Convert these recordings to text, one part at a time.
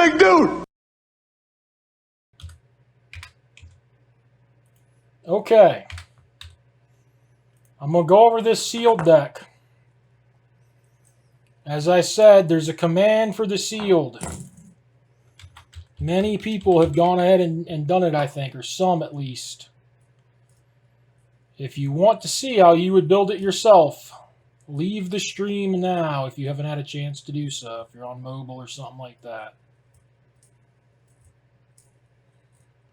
big dude. Okay. I'm going to go over this sealed deck. As I said, there's a command for the sealed. Many people have gone ahead and done it, I think, or some at least. If you want to see how you would build it yourself, leave the stream now if you haven't had a chance to do so, if you're on mobile or something like that.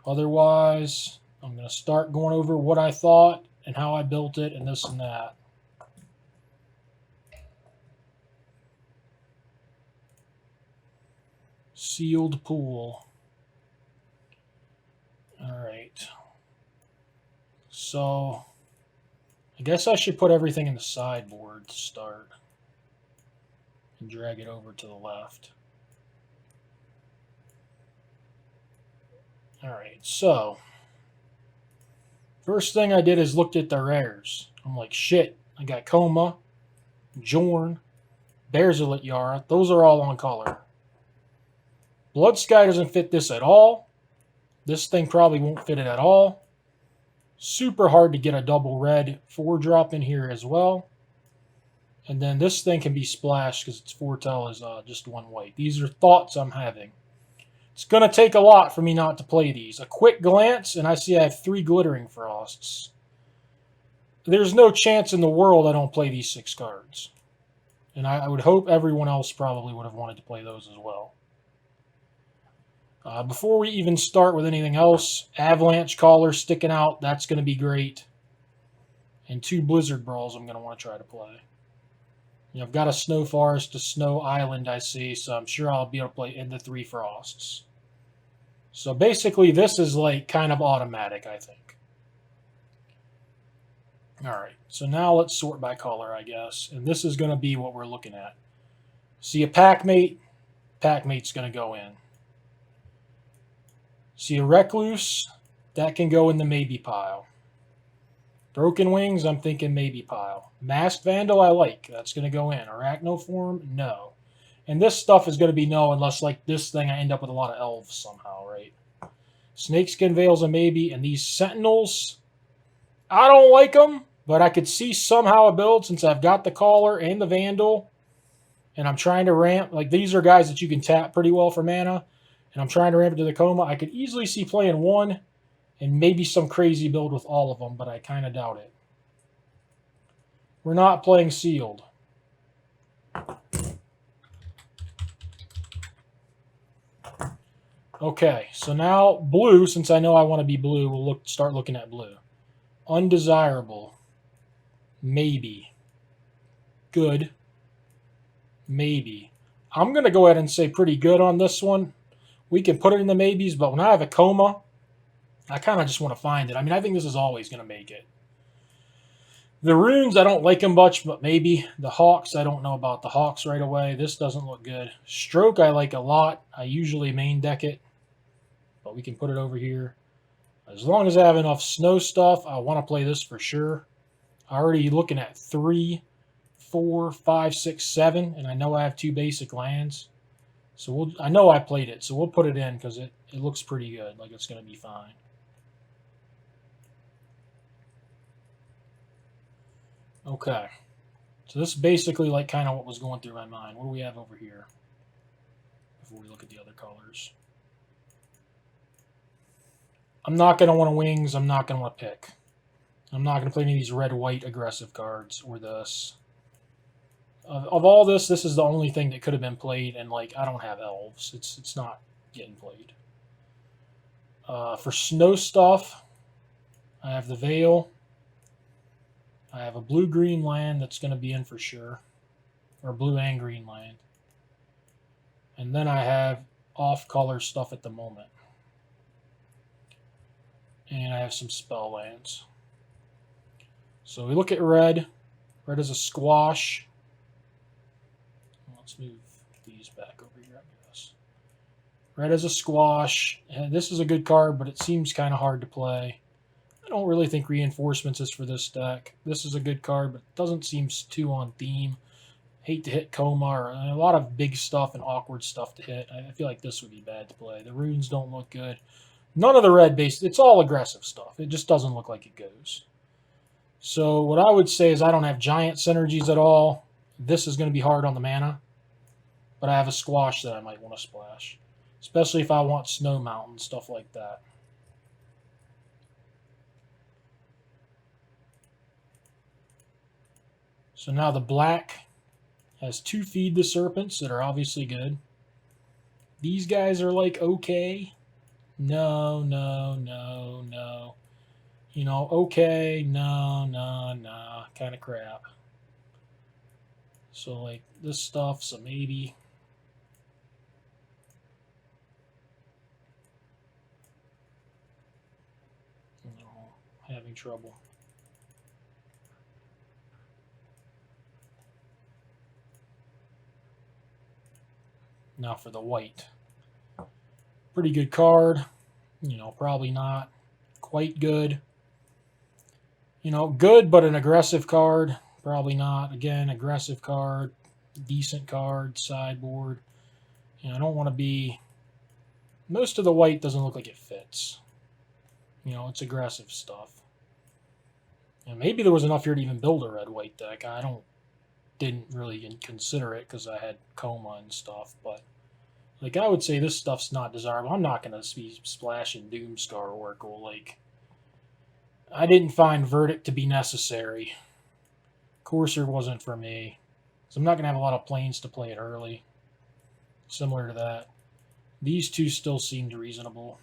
Otherwise, I'm going to start going over what I thought and how I built it and this and that. Sealed pool. Alright. So, I guess I should put everything in the sideboard to start. And drag it over to the left. Alright, so first thing I did is looked at the rares. I'm like, shit, I got Coma, Jorn, Bearzalit Yara. Those are all on color. Blood Sky doesn't fit this at all. This thing probably won't fit it at all. Super hard to get a double red 4-drop in here as well. And then this thing can be splashed because its foretell is just 1 white. These are thoughts I'm having. It's going to take a lot for me not to play these. A quick glance, and I see I have 3 Glittering Frosts. There's no chance in the world I don't play these 6 cards. And I would hope everyone else probably would have wanted to play those as well. Before we even start with anything else, Avalanche Caller sticking out, that's going to be great. And 2 Blizzard Brawls I'm going to want to try to play. You know, I've got a Snow Forest, a Snow Island I see, so I'm sure I'll be able to play in the 3 Frosts. So basically this is like kind of automatic, I think. Alright, so now let's sort by color, I guess. And this is going to be what we're looking at. See a Packmate, Packmate's going to go in. See a Recluse, that can go in the maybe pile. Broken Wings, I'm thinking maybe pile. Masked Vandal, I like. That's going to go in. Arachnoform, no. And this stuff is going to be no unless, like this thing, I end up with a lot of elves somehow, right? Snakeskin Veil's a maybe. And these Sentinels, I don't like them, but I could see somehow a build since I've got the Caller and the Vandal. And I'm trying to ramp. Like, these are guys that you can tap pretty well for mana. And I'm trying to ramp it to the Coma. I could easily see playing 1 and maybe some crazy build with all of them, but I kind of doubt it. We're not playing sealed. Okay, so now blue, since I know I want to be blue, we'll start looking at blue. Undesirable. Maybe. Good. Maybe. I'm going to go ahead and say pretty good on this one. We can put it in the maybes, but when I have a Coma, I kind of just want to find it. I mean, I think this is always going to make it. The runes, I don't like them much, but maybe. The Hawks, I don't know about the Hawks right away. This doesn't look good. Stroke, I like a lot. I usually main deck it, but we can put it over here. As long as I have enough snow stuff, I want to play this for sure. I'm already looking at 3, 4, 5, 6, 7, and I know I have 2 basic lands. So I know I played it, so we'll put it in because it looks pretty good. Like it's going to be fine. Okay. So this is basically like kind of what was going through my mind. What do we have over here before we look at the other colors? I'm not going to want to wings. I'm not going to want to pick. I'm not going to play any of these red-white aggressive cards or this. Of all this is the only thing that could have been played, and like I don't have elves. It's not getting played. For snow stuff, I have the Veil. I have a blue-green land that's going to be in for sure, or blue and green land. And then I have off-color stuff at the moment. And I have some spell lands. So we look at red. Red is a squash. Let's move these back over here, I guess. Red is a squash. And this is a good card, but it seems kind of hard to play. I don't really think Reinforcements is for this deck. This is a good card, but it doesn't seem too on theme. hate to hit Coma or a lot of big stuff and awkward stuff to hit. I feel like this would be bad to play. The runes don't look good. None of the red base, it's all aggressive stuff. It just doesn't look like it goes. So what I would say is I don't have giant synergies at all. This is going to be hard on the mana. But I have a squash that I might want to splash. Especially if I want Snow Mountain, stuff like that. So now the black has 2 Feed the Serpents that are obviously good. These guys are like okay. No, no, no, no. You know, okay, no, no, no, kind of crap. So like this stuff's a maybe. No, having trouble. Now for the white. Pretty good card. You know, probably not quite good. You know, good, but an aggressive card. Probably not. Again, aggressive card. Decent card. Sideboard. You know, I don't want to be... Most of the white doesn't look like it fits. You know, it's aggressive stuff. And maybe there was enough here to even build a red-white deck. Didn't really consider it because I had Coma and stuff, but like I would say this stuff's not desirable. I'm not going to be splashing Doomscar Oracle. Like, I didn't find Verdict to be necessary. Courser wasn't for me. So I'm not going to have a lot of planes to play it early. Similar to that. These two still seemed reasonable.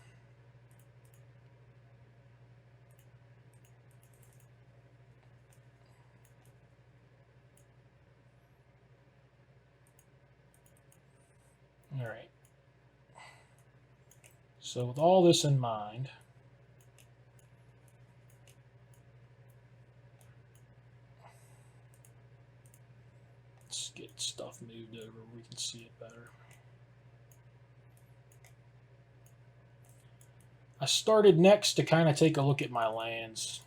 All right. So with all this in mind, let's get stuff moved over where we can see it better. I started next to kind of take a look at my lands.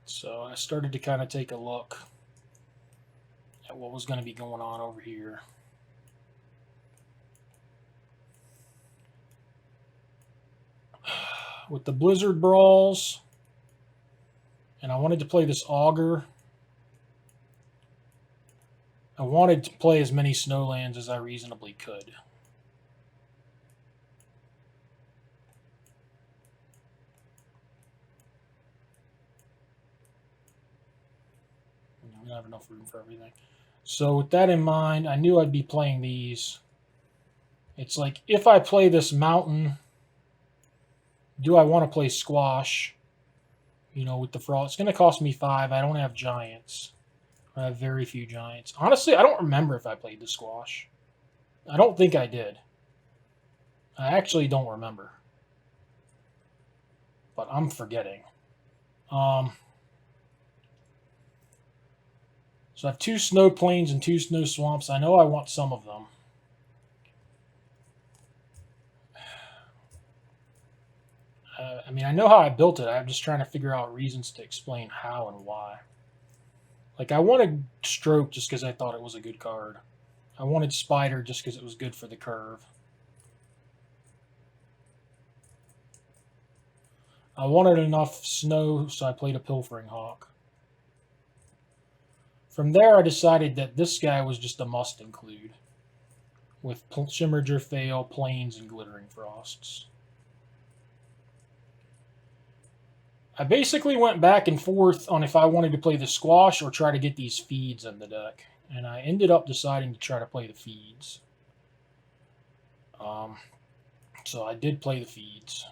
So I started to kind of take a look at what was going to be going on over here. With the Blizzard Brawls, and I wanted to play this Augur. I wanted to play as many Snowlands as I reasonably could. I don't have enough room for everything. So with that in mind, I knew I'd be playing these. It's like, if I play this Mountain, do I want to play Squash? You know, with the Frost. It's going to cost me 5. I don't have Giants. I have very few Giants. Honestly, I don't remember if I played the Squash. I don't think I did. I actually don't remember. But I'm forgetting. So I have 2 Snow Plains and 2 Snow Swamps. I know I want some of them. I mean, I know how I built it. I'm just trying to figure out reasons to explain how and why. Like, I wanted Stroke just because I thought it was a good card. I wanted Spider just because it was good for the curve. I wanted enough snow, so I played a Pilfering Hawk. From there, I decided that this guy was just a must include, with Shimmerger, Fail, Plains, and Glittering Frosts. I basically went back and forth on if I wanted to play the Squash or try to get these feeds in the deck, and I ended up deciding to try to play the feeds. So I did play the feeds.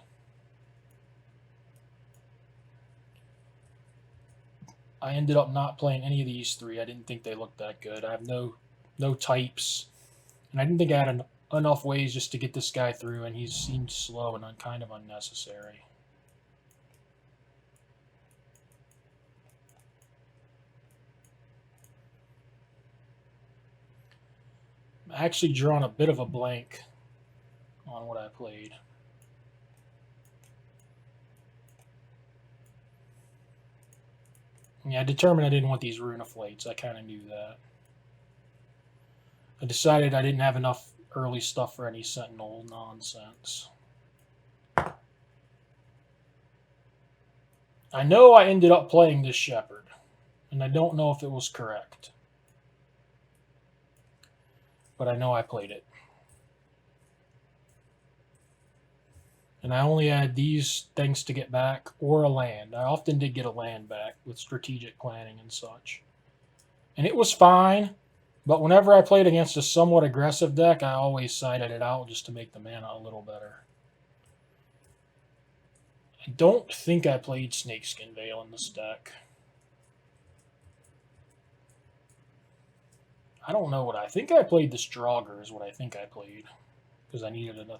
I ended up not playing any of these 3. I didn't think they looked that good. I have no types, and I didn't think I had enough ways just to get this guy through, and he seemed slow and kind of unnecessary. I'm actually drawing a bit of a blank on what I played. Yeah, I determined I didn't want these Runeflates. I kind of knew that. I decided I didn't have enough early stuff for any Sentinel nonsense. I know I ended up playing this Shepherd, and I don't know if it was correct. But I know I played it. And I only had these things to get back, or a land. I often did get a land back with strategic planning and such. And it was fine, but whenever I played against a somewhat aggressive deck, I always sided it out just to make the mana a little better. I don't think I played Snakeskin Veil in this deck. I don't know what I think I played. This Draugr is what I think I played. Because I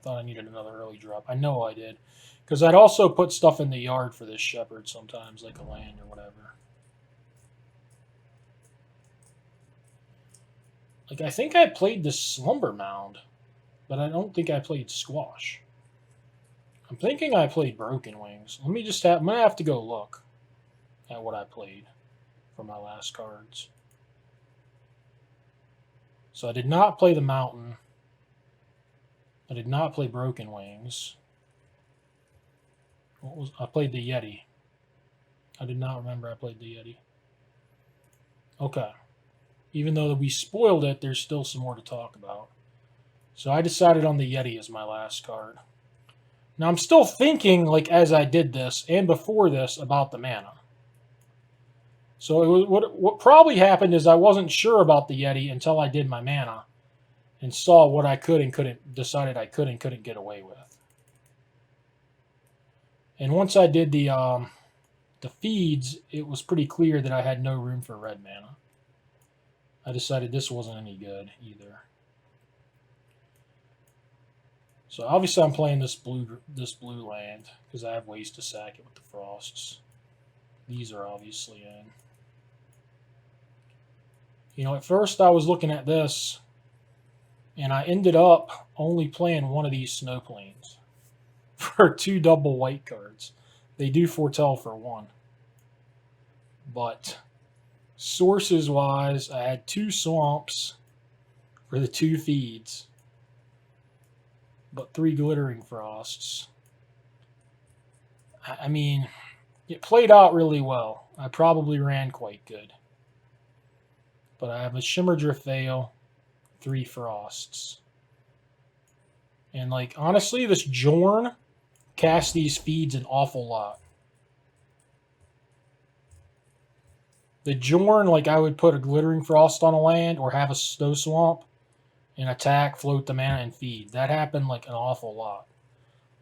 thought I needed another early drop. I know I did. Because I'd also put stuff in the yard for this Shepherd sometimes, like a land or whatever. Like, I think I played this Slumber Mound, but I don't think I played Squash. I'm thinking I played Broken Wings. I'm going to have to go look at what I played for my last cards. So I did not play the Mountain. I did not play Broken Wings. I played the Yeti. I did not remember I played the Yeti. Okay. Even though we spoiled it, there's still some more to talk about. So I decided on the Yeti as my last card. Now I'm still thinking, like as I did this and before this, about the mana. So it was, what probably happened is I wasn't sure about the Yeti until I did my mana and saw what I could and couldn't, decided I could and couldn't get away with. And once I did the feeds, it was pretty clear that I had no room for red mana. I decided this wasn't any good either. So obviously I'm playing this blue land because I have ways to sack it with the frosts. These are obviously in. You know, at first I was looking at this, and I ended up only playing one of these snow plains for 2 double white cards. They do foretell for 1. But sources-wise, I had 2 swamps for the 2 feeds, but 3 glittering frosts. I mean, it played out really well. I probably ran quite good. But I have a Shimmer Drift Veil, 3 frosts. And, like, honestly, this Jorn casts these feeds an awful lot. The Jorn, like, I would put a Glittering Frost on a land or have a Snow Swamp and attack, float the mana, and feed. That happened, like, an awful lot.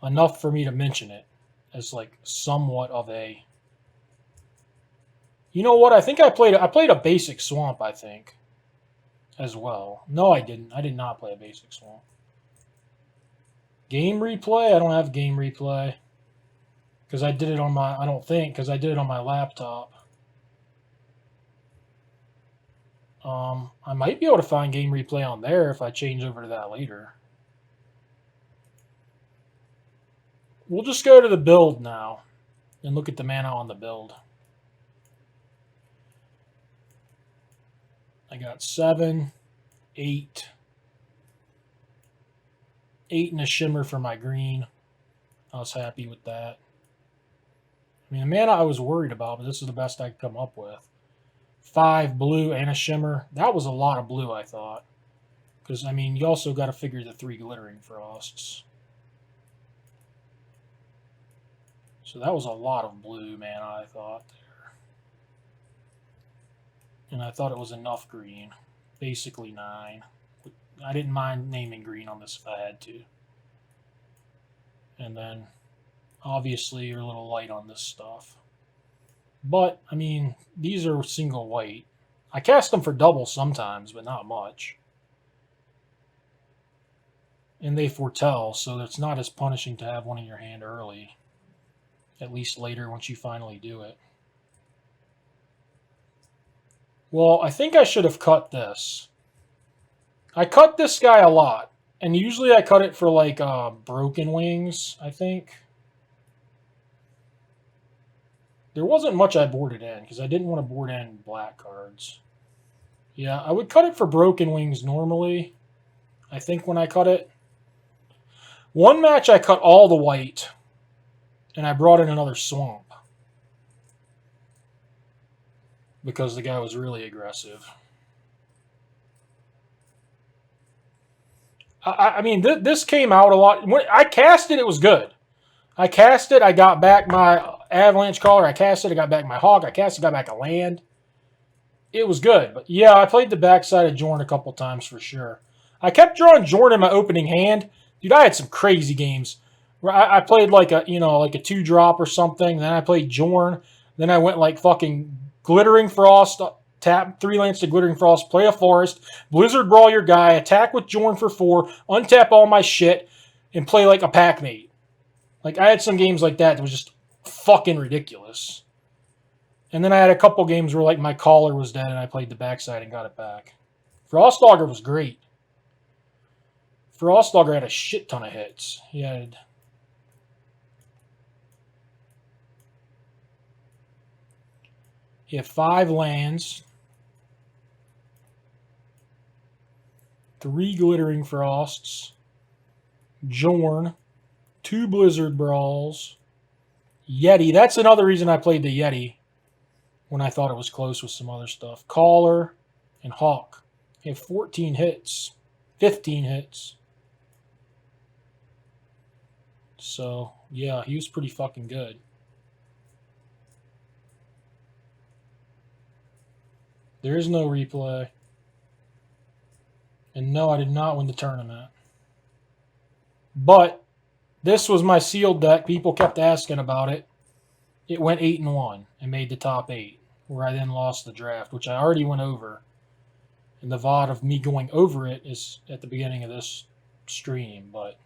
Enough for me to mention it as, like, somewhat of a... You know what? I think I played a basic swamp, I think, as well. No, I didn't. I did not play a basic swamp. Game replay? I don't have game replay. Because I did it on my... I don't think, because I did it on my laptop. I might be able to find game replay on there if I change over to that later. We'll just go to the build now and look at the mana on the build. I got 7, 8, 8 and a shimmer for my green. I was happy with that. I mean, the mana I was worried about, but this is the best I could come up with. 5 blue and a shimmer. That was a lot of blue, I thought. Because, I mean, you also got to figure the 3 glittering frosts. So that was a lot of blue mana, I thought, there. And I thought it was enough green. Basically 9. I didn't mind naming green on this if I had to. And then, obviously, you're a little light on this stuff. But, I mean, these are single white. I cast them for double sometimes, but not much. And they foretell, so it's not as punishing to have one in your hand early. At least later once you finally do it. Well, I think I should have cut this. I cut this guy a lot. And usually I cut it for, like, Broken Wings, I think. There wasn't much I boarded in because I didn't want to board in black cards. Yeah, I would cut it for Broken Wings normally. I think when I cut it. One match I cut all the white, and I brought in another swamp. Because the guy was really aggressive. I mean, this came out a lot. When I cast it, it was good. I cast it, I got back my Avalanche Caller. I cast it, I got back my Hawk. I cast it, got back a land. It was good. But yeah, I played the backside of Jorn a couple times for sure. I kept drawing Jorn in my opening hand. Dude, I had some crazy games. Where I played like a 2-drop or something. Then I played Jorn. Then I went like fucking Glittering Frost, tap 3 lands to Glittering Frost, play a Forest, Blizzard Brawl your guy, attack with Jorn for 4, untap all my shit, and play like a pack mate. Like, I had some games like that was just fucking ridiculous. And then I had a couple games where like my Caller was dead and I played the backside and got it back. Frostdogger was great. Frostdogger had a shit ton of hits. He had... He had 5 lands, 3 Glittering Frosts, Jorn, 2 Blizzard Brawls, Yeti. That's another reason I played the Yeti when I thought it was close with some other stuff. Caller and Hawk. He had 14 hits, 15 hits. So, yeah, he was pretty fucking good. There is no replay. And no, I did not win the tournament. But this was my sealed deck. People kept asking about it. It went 8-1 and made the top 8, where I then lost the draft, which I already went over. And the VOD of me going over it is at the beginning of this stream, but...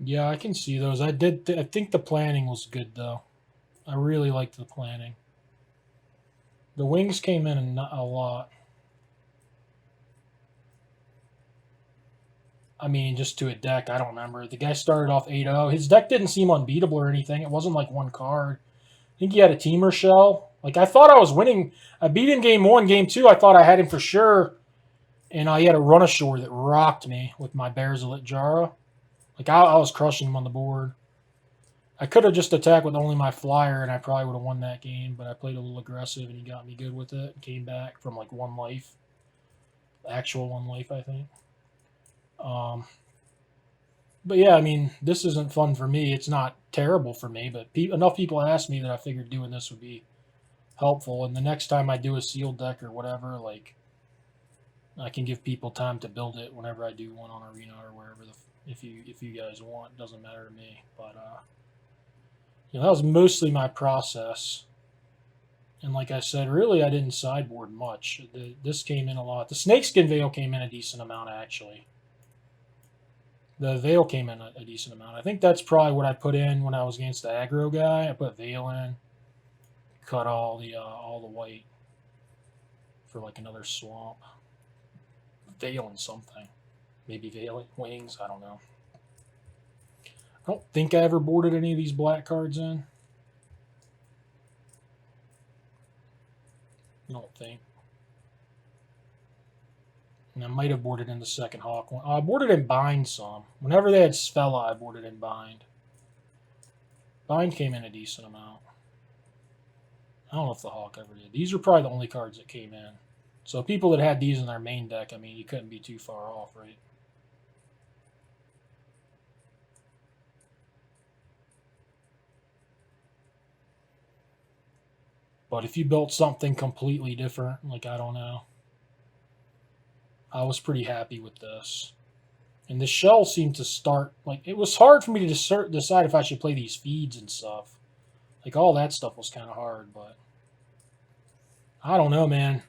Yeah, I can see those. I think the planning was good, though. I really liked the planning. The wings came in a lot. I mean, just to a deck, I don't remember. The guy started off 8-0. His deck didn't seem unbeatable or anything. It wasn't like one card. I think he had a Teamer Shell. Like, I thought I was winning. I beat him game 1. Game 2, I thought I had him for sure. And he had a Run Ashore that rocked me with my Bearzalit Jara. Like, I was crushing him on the board. I could have just attacked with only my Flyer, and I probably would have won that game, but I played a little aggressive, and he got me good with it. Came back from, like, 1 life. Actual 1 life, I think. But, yeah, I mean, this isn't fun for me. It's not terrible for me, but enough people asked me that I figured doing this would be helpful. And the next time I do a sealed deck or whatever, like, I can give people time to build it whenever I do one on Arena or wherever if you guys want. It doesn't matter to me. But that was mostly my process. And like I said, really I didn't sideboard much. This came in a lot. The Snakeskin Veil came in a decent amount, actually. The Veil came in a decent amount. I think that's probably what I put in when I was against the aggro guy. I put Veil in, cut all the white for like another swamp. Veil and something. Maybe Veil Wings, I don't know. I don't think I ever boarded any of these black cards in. I don't think. And I might have boarded in the second Hawk one. I boarded in Bind some. Whenever they had Svella, I boarded in Bind. Bind came in a decent amount. I don't know if the Hawk ever did. These are probably the only cards that came in. So people that had these in their main deck, I mean, you couldn't be too far off, right? But if you built something completely different, like, I don't know. I was pretty happy with this. And the shell seemed to start, like, it was hard for me to decide if I should play these feeds and stuff. Like, all that stuff was kind of hard, but I don't know, man.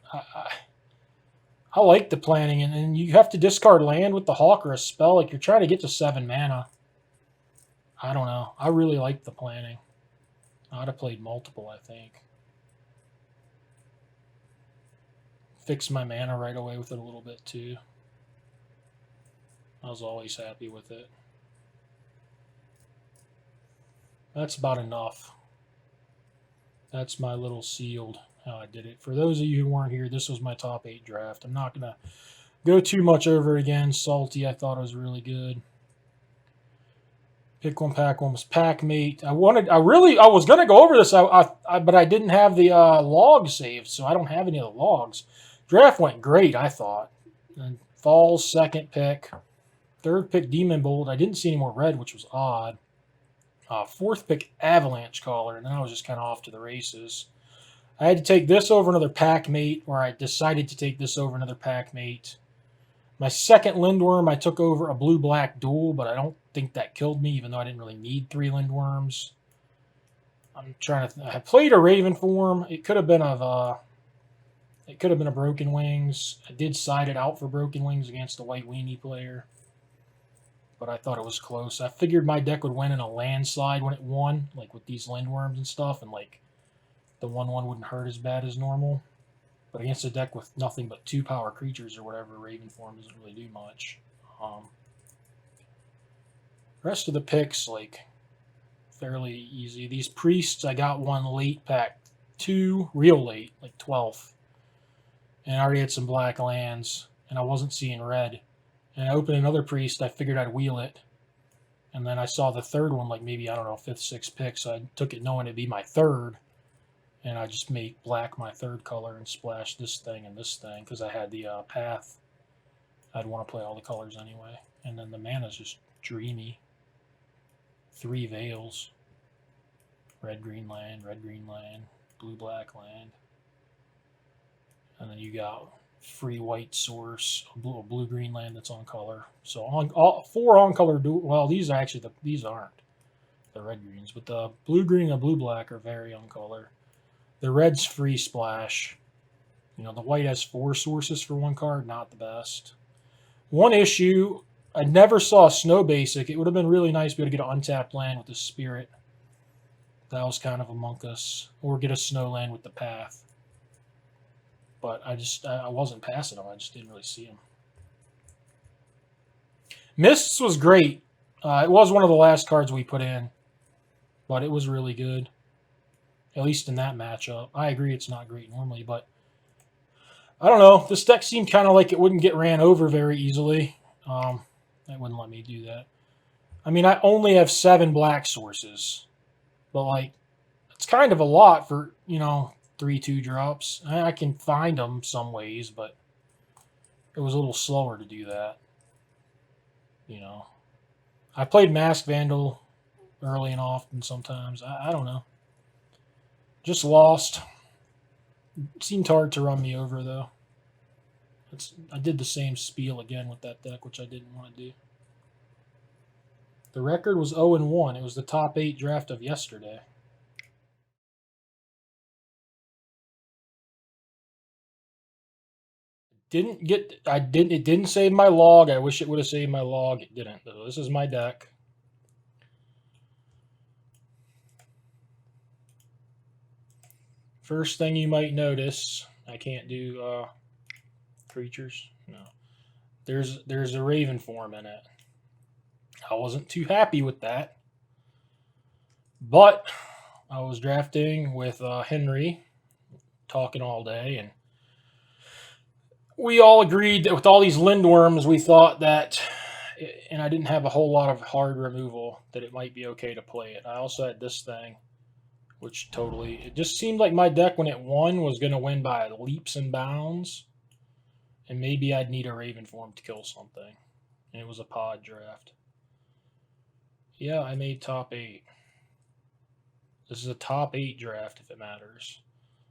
I like the planning, and you have to discard land with the Hawk or a spell. Like, you're trying to get to 7 mana. I don't know. I really like the planning. I'd have played multiple, I think. Fix my mana right away with it a little bit, too. I was always happy with it. That's about enough. That's my little sealed how I did it. For those of you who weren't here, this was my top 8 draft. I'm not going to go too much over it again. Salty, I thought it was really good. Pick one, pack one was Packmate. I was gonna go over this, but I didn't have the log saved, so I don't have any of the logs. Draft went great, I thought. And Falls second pick, third pick Demon Bolt. I didn't see any more red, which was odd. Fourth pick Avalanche Caller, and then I was just kind of off to the races. I had to take this over another Packmate, or I decided to take this over another Packmate. My second Lindworm, I took over a blue-black duel, but I don't think that killed me, even though I didn't really need 3 Lindworms. I'm trying to. I played a Raven form. It could have been a Broken Wings. I did side it out for Broken Wings against a White Weenie player, but I thought it was close. I figured my deck would win in a landslide when it won, like with these Lindworms and stuff, and like the 1/1 wouldn't hurt as bad as normal. But against a deck with nothing but 2 power creatures or whatever, Raven form doesn't really do much. Rest of the picks, like, fairly easy. These priests, I got one late, pack 2, real late, like 12th. And I already had some black lands, and I wasn't seeing red. And I opened another priest, I figured I'd wheel it. And then I saw the third one, like maybe, I don't know, 5th, 6th pick, so I took it knowing it'd be my third. And I just made black my third color and splashed this thing and this thing because I had the path. I'd want to play all the colors anyway. And then the mana's just dreamy. 3 Veils. Red, green land, blue, black land. And then you got free white source, a blue green land that's on color. So on all 4 on color well, these are actually these aren't the red greens, but the blue green and blue black are very on color. The red's free splash. You know, the white has 4 sources for 1 card, not the best. One issue, I never saw a snow basic. It would have been really nice to be able to get an untapped land with the spirit. That was kind of among us. Or get a snow land with the path. But I wasn't passing them. I just didn't really see them. Mists was great. It was one of the last cards we put in. But it was really good. At least in that matchup. I agree it's not great normally, but I don't know. This deck seemed kind of like it wouldn't get ran over very easily. That wouldn't let me do that. I mean, I only have 7 black sources. But, like, it's kind of a lot for, 3/2 drops. I can find them some ways, but it was a little slower to do that. I played Masked Vandal early and often sometimes. I don't know. Just lost. It seemed hard to run me over, though. I did the same spiel again with that deck, which I didn't want to do. The record was 0-1. It was the top 8 draft of yesterday. It didn't save my log. I wish it would have saved my log. It didn't. So this is my deck. First thing you might notice, I can't do creatures. No. There's a Raven form in it. I wasn't too happy with that. But I was drafting with Henry, talking all day, and we all agreed that with all these Lindworms, we thought that, and I didn't have a whole lot of hard removal, that it might be okay to play it. I also had this thing, which it just seemed like my deck when it won was going to win by leaps and bounds, and maybe I'd need a Raven form to kill something. And it was a pod draft. Yeah, I made top 8. This is a top 8 draft if it matters.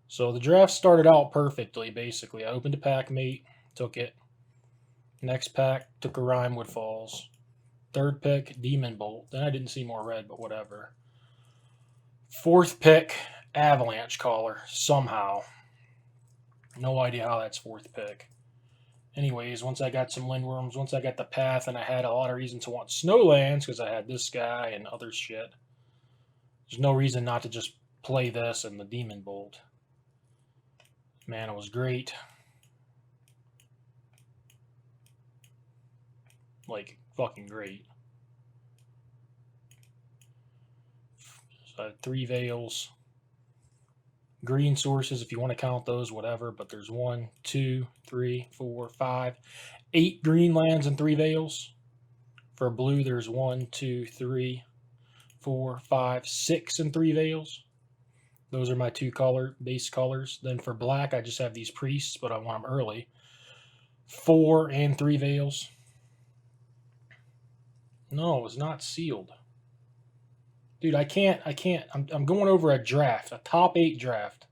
So the draft started out perfectly, basically. I opened a Packmate, took it. Next pack, took a Rimewood Falls. Third pick, Demon Bolt. Then I didn't see more red, but whatever. Fourth pick, Avalanche Caller, somehow. No idea how that's 4th pick. Anyways, once I got some Lindworms, once I got the path, and I had a lot of reason to want Snowlands, because I had this guy and other shit. There's no reason not to just play this and the Demon Bolt. Man, it was great. Like, fucking great. So I had 3 Veils. Green sources, if you want to count those, whatever. But there's 1, 2, 3, 4, 5, 8 green lands and 3 Veils. For blue, there's 1, 2, 3, 4, 5, 6 and 3 Veils. Those are my 2 base colors. Then for black, I just have these priests, but I want them early. 4 and 3 Veils. No, it was not sealed. Dude, I can't. I'm going over a draft, a top 8 draft.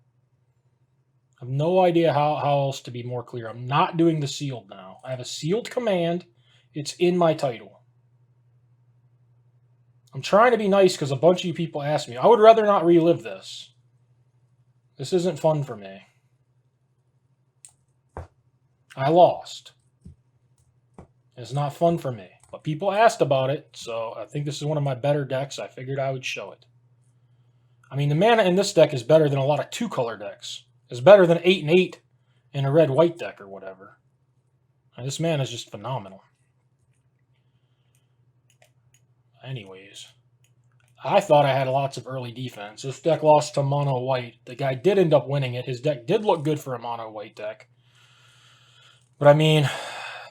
I have no idea how else to be more clear. I'm not doing the sealed now. I have a sealed command. It's in my title. I'm trying to be nice because a bunch of you people asked me. I would rather not relive this. This isn't fun for me. I lost. It's not fun for me. But people asked about it, so I think this is one of my better decks. I figured I would show it. I mean, the mana in this deck is better than a lot of 2-color decks. It's better than 8 and 8 in a red-white deck or whatever. And this mana is just phenomenal. Anyways, I thought I had lots of early defense. This deck lost to mono white. The guy did end up winning it. His deck did look good for a mono white deck. But I mean,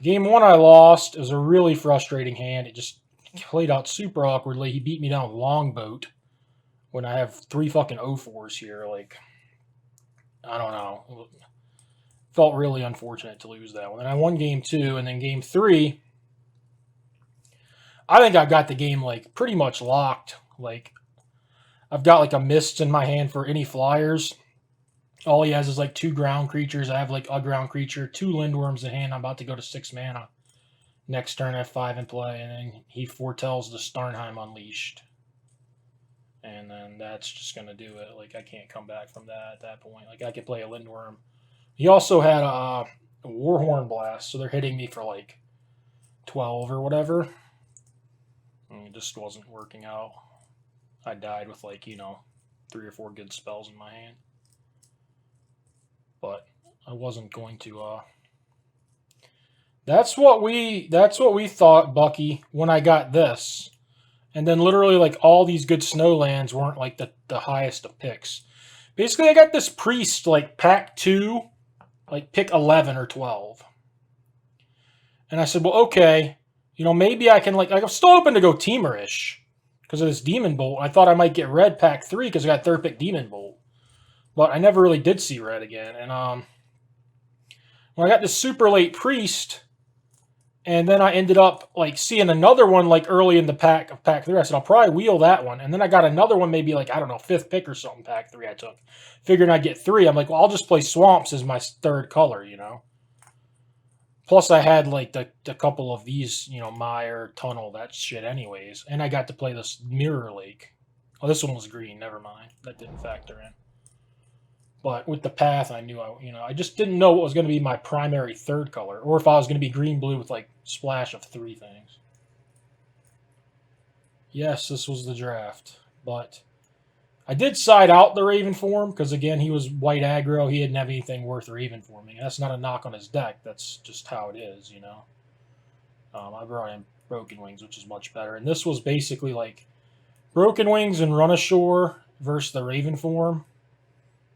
game 1 I lost. It was a really frustrating hand. It just played out super awkwardly. He beat me down with Longboat when I have 3 fucking 0-4s here. Like, I don't know. Felt really unfortunate to lose that one. And I won game 2, and then game 3, I think I got the game like pretty much locked. Like, I've got like a Mist in my hand for any flyers. All he has is like 2 ground creatures. I have like a ground creature, 2 Lindworms in hand. I'm about to go to 6 mana. Next turn I have 5 in play, and then he foretells the Starnheim Unleashed. And then that's just going to do it. Like, I can't come back from that at that point. Like, I could play a Lindworm. He also had a Warhorn Blast, so they're hitting me for like 12 or whatever. And it just wasn't working out. I died with like, 3 or 4 good spells in my hand. But I wasn't going to That's what we thought, Bucky, when I got this. And then literally like all these good snowlands weren't like the highest of picks. Basically I got this priest like pack 2, like pick 11 or 12. And I said, well, okay, maybe I can like I'm still open to go Temerish because of this Demon Bolt. I thought I might get red pack 3 because I got 3rd pick Demon Bolt. But I never really did see red again. And when I got this super late priest, and then I ended up like seeing another one like early in the pack of pack 3. I said, I'll probably wheel that one. And then I got another one, maybe like, I don't know, 5th pick or something, pack 3 I took. Figuring I'd get 3. I'm like, well, I'll just play Swamps as my 3rd color, Plus I had like the couple of these, Mire, Tunnel, that shit anyways. And I got to play this Mirror Lake. Oh, this one was green. Never mind. That didn't factor in. But with the path, I knew I just didn't know what was going to be my primary 3rd color, or if I was going to be green-blue with like splash of 3 things. Yes, this was the draft, but I did side out the Raven form because again he was white aggro. He didn't have anything worth Raven forming. That's not a knock on his deck. That's just how it is, I brought in Broken Wings, which is much better, and this was basically like Broken Wings and Run Ashore versus the Raven form.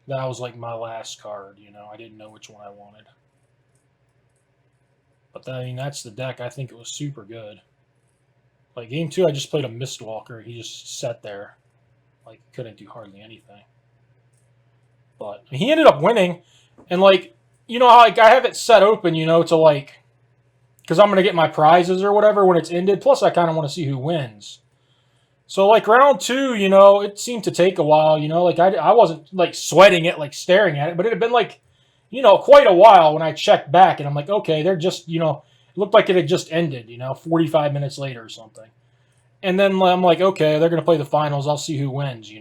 That was like my last card, I didn't know which one I wanted. But that's the deck. I think it was super good. Like game 2, I just played a Mistwalker. He just sat there. Like, couldn't do hardly anything. But he ended up winning. And like, how like I have it set open, to like, because I'm going to get my prizes or whatever when it's ended. Plus, I kind of want to see who wins. So, like, round 2, it seemed to take a while, like, I wasn't, like, sweating it, like, staring at it, but it had been, like, quite a while when I checked back, and I'm like, okay, they're just, it looked like it had just ended, 45 minutes later or something. And then I'm like, okay, they're going to play the finals, I'll see who wins,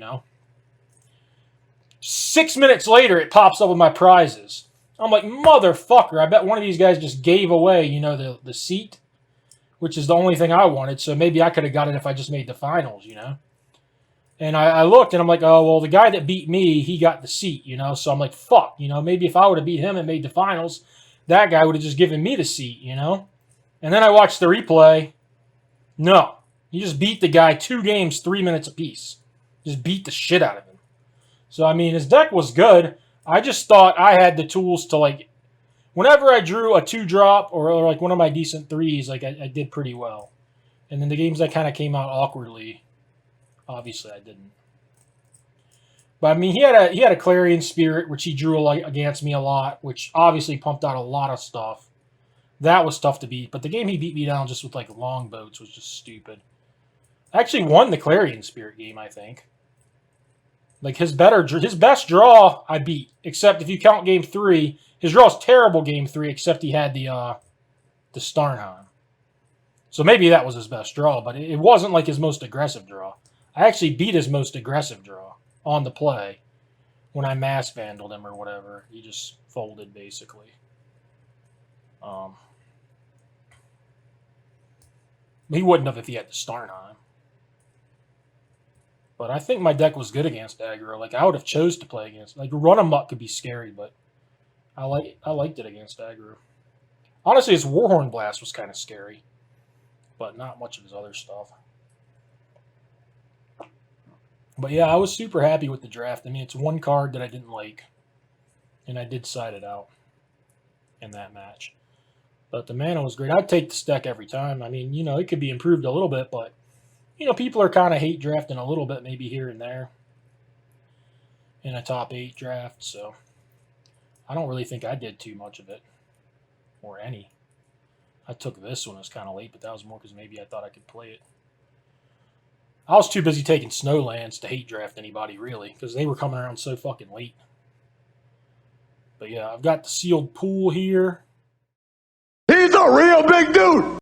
6 minutes later, it pops up with my prizes. I'm like, motherfucker, I bet one of these guys just gave away, the seat, which is the only thing I wanted, so maybe I could have got it if I just made the finals, And I looked, and I'm like, oh, well, the guy that beat me, he got the seat, So I'm like, fuck, maybe if I would have beat him and made the finals, that guy would have just given me the seat, And then I watched the replay, No. You just beat the guy 2 games, 3 minutes apiece. Just beat the shit out of him. So, I mean, his deck was good. I just thought I had the tools to, like, whenever I drew a 2-drop or like one of my decent 3s, like, I did pretty well. And then the games that kind of came out awkwardly, obviously I didn't. But, I mean, he had a Clarion Spirit, which he drew against me a lot, which obviously pumped out a lot of stuff. That was tough to beat. But the game he beat me down just with, like, longboats was just stupid. I actually won the Clarion Spirit game, I think. Like, his best draw, I beat. Except if you count Game 3, his draw is terrible Game 3, except he had the Starnheim. So maybe that was his best draw, but it wasn't like his most aggressive draw. I actually beat his most aggressive draw on the play when I mass vandaled him or whatever. He just folded, basically. He wouldn't have if he had the Starnheim. But I think my deck was good against aggro. Like, I would have chose to play against. Like, Run Amok could be scary, but I liked it against aggro. Honestly, his Warhorn Blast was kind of scary, but not much of his other stuff. But yeah, I was super happy with the draft. I mean, it's one card that I didn't like, and I did side it out in that match. But the mana was great. I'd take this deck every time. I mean, you know, it could be improved a little bit, but, you know, people are kind of hate drafting a little bit, maybe here and there in a top 8 draft. So I don't really think I did too much of it, or any. I took this one. It was kind of late, but that was more because maybe I thought I could play it. I was too busy taking Snowlands to hate draft anybody, really, because they were coming around so fucking late. But yeah, I've got the sealed pool here. He's a real big dude.